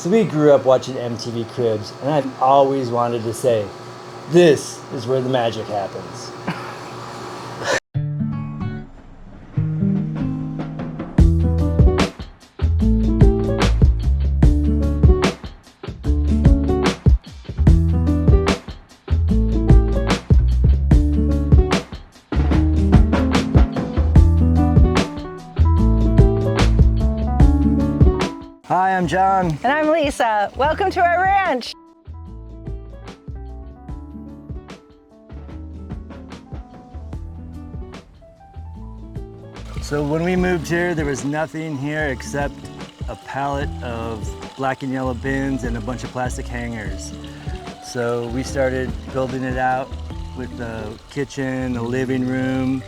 So we grew up watching MTV Cribs, and I've always wanted to say, this is where the magic happens. Hi, I'm John. And I'm Lisa. Welcome to our ranch. So when we moved here, there was nothing here except a pallet of black and yellow bins and a bunch of plastic hangers. So we started building it out with the kitchen, the living room.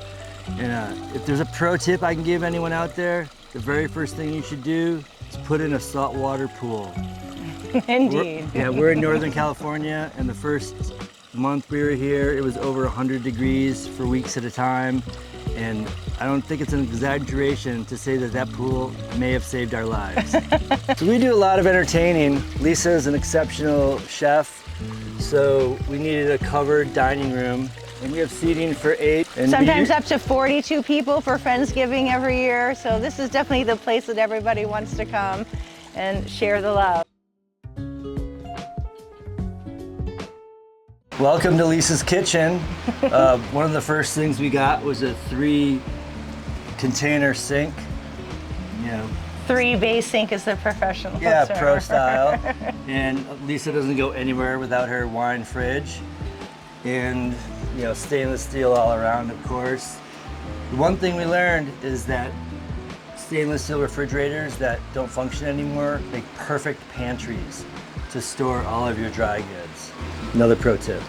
And if there's a pro tip I can give anyone out there, the very first thing you should do is put in a saltwater pool. Indeed. We're in Northern California, and the first month we were here, it was over 100 degrees for weeks at a time. And I don't think it's an exaggeration to say that that pool may have saved our lives. So we do a lot of entertaining. Lisa is an exceptional chef, so we needed a covered dining room. And we have seating for 8. And sometimes up to 42 people for Friendsgiving every year. So this is definitely the place that everybody wants to come and share the love. Welcome to Lisa's kitchen. One of the first things we got was a 3-container sink. You know, 3-bay sink is the professional term. Pro term. style. And Lisa doesn't go anywhere without her wine fridge. And stainless steel all around, of course. The one thing we learned is that stainless steel refrigerators that don't function anymore make perfect pantries to store all of your dry goods. Another pro tip.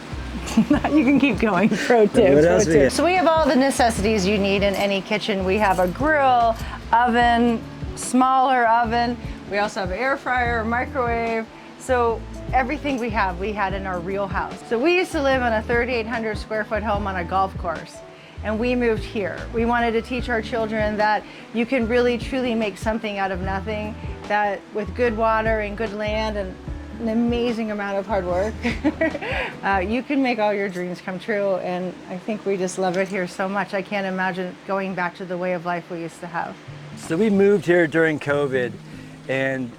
You can keep going. Pro tip. What else we got? So we have all the necessities you need in any kitchen. We have a grill, oven, smaller oven. We also have an air fryer, microwave. So everything we had in our real house. So we used to live in a 3,800 square foot home on a golf course, and we moved here. We wanted to teach our children that you can really truly make something out of nothing, that with good water and good land and an amazing amount of hard work, you can make all your dreams come true. And I think we just love it here so much. I can't imagine going back to the way of life we used to have. So we moved here during COVID, and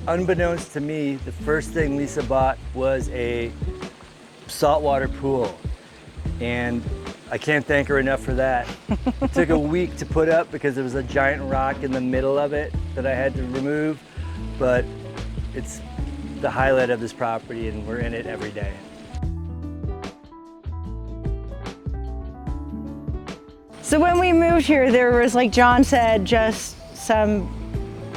unbeknownst to me, the first thing Lisa bought was a saltwater pool. And I can't thank her enough for that. It took a week to put up because there was a giant rock in the middle of it that I had to remove, but it's the highlight of this property and we're in it every day. So when we moved here, there was, like John said, just some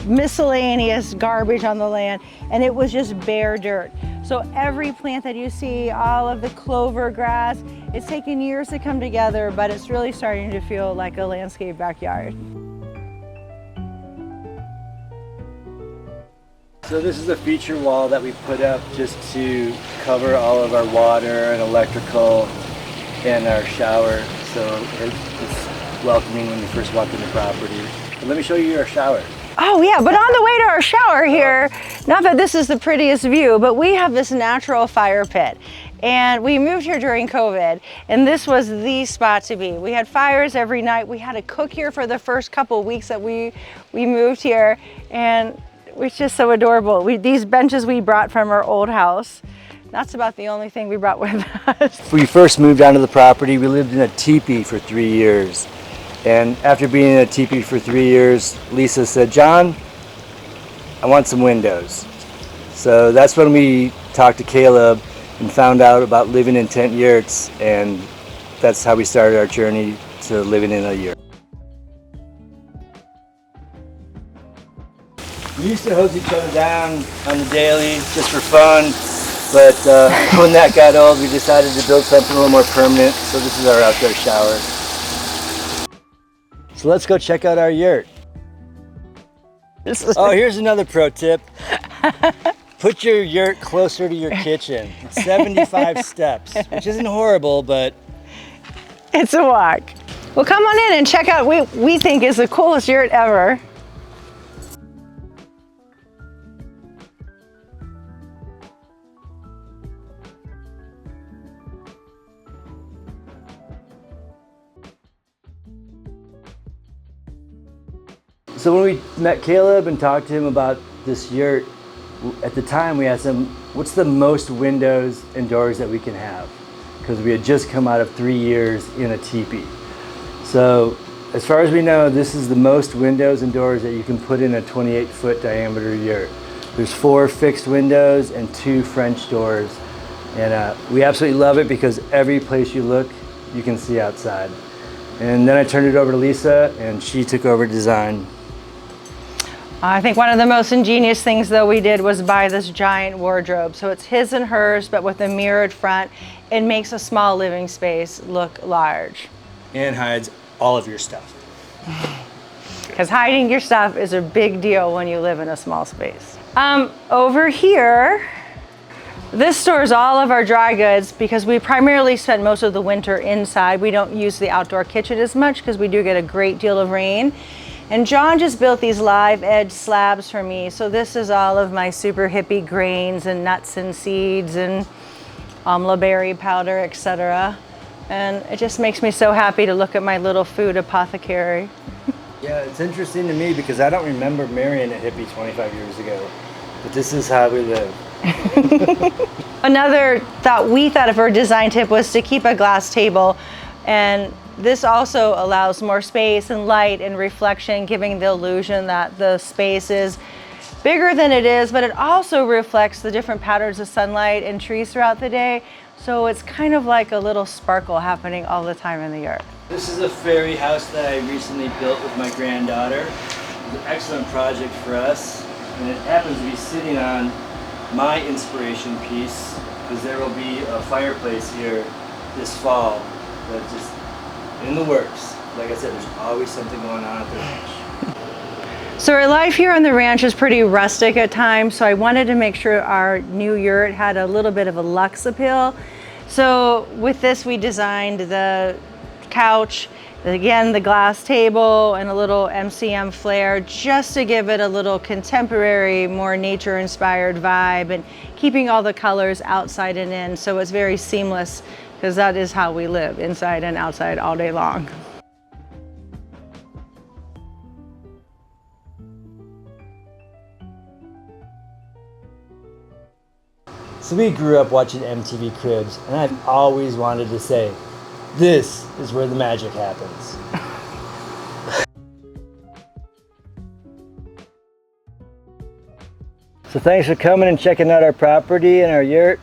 miscellaneous garbage on the land, and it was just bare dirt. So every plant that you see, all of the clover grass, it's taken years to come together, but it's really starting to feel like a landscape backyard. So this is a feature wall that we put up just to cover all of our water and electrical and our shower, so it's welcoming when you first walk in the property. But let me show you our shower. Oh yeah, but on the way to our shower here, not that this is the prettiest view, but we have this natural fire pit. And we moved here during COVID, and this was the spot to be. We had fires every night. We had to cook here for the first couple of weeks that we moved here, and it was just so adorable. These benches we brought from our old house. That's about the only thing we brought with us. When we first moved onto the property, we lived in a teepee for 3 years. And after being in a teepee for 3 years, Lisa said, John, I want some windows. So that's when we talked to Caleb and found out about living in tent yurts, and that's how we started our journey to living in a yurt. We used to hose each other down on the daily just for fun, but when that got old, we decided to build something a little more permanent, so this is our outdoor shower. So let's go check out our yurt. Oh, here's another pro tip. Put your yurt closer to your kitchen. It's 75 steps, which isn't horrible, but it's a walk. Well, come on in and check out what we think is the coolest yurt ever. So when we met Caleb and talked to him about this yurt, at the time we asked him, what's the most windows and doors that we can have? Because we had just come out of 3 years in a teepee. So as far as we know, this is the most windows and doors that you can put in a 28-foot diameter yurt. There's 4 fixed windows and 2 French doors. And we absolutely love it because every place you look, you can see outside. And then I turned it over to Lisa and she took over design. I think one of the most ingenious things though we did was buy this giant wardrobe. So it's his and hers, but with a mirrored front. It makes a small living space look large. And hides all of your stuff. Because hiding your stuff is a big deal when you live in a small space. Over here, this stores all of our dry goods because we primarily spend most of the winter inside. We don't use the outdoor kitchen as much because we do get a great deal of rain. And John just built these live edge slabs for me. So this is all of my super hippie grains and nuts and seeds and amla berry powder, etc. And it just makes me so happy to look at my little food apothecary. Yeah, it's interesting to me because I don't remember marrying a hippie 25 years ago, but this is how we live. Another thought we thought of for a design tip was to keep a glass table, and this also allows more space and light and reflection, giving the illusion that the space is bigger than it is, but it also reflects the different patterns of sunlight and trees throughout the day. So it's kind of like a little sparkle happening all the time in the yurt. This is a fairy house that I recently built with my granddaughter. It's an excellent project for us, and it happens to be sitting on my inspiration piece because there will be a fireplace here this fall that's just in the works. Like I said, there's always something going on at the ranch. So our life here on the ranch is pretty rustic at times, so I wanted to make sure our new yurt had a little bit of a luxe appeal. So with this we designed the couch, again the glass table, and a little MCM flare just to give it a little contemporary, more nature inspired vibe, and keeping all the colors outside and in, so it's very seamless because that is how we live, inside and outside all day long. So we grew up watching MTV Cribs, and I've always wanted to say, this is where the magic happens. So thanks for coming and checking out our property and our yurt.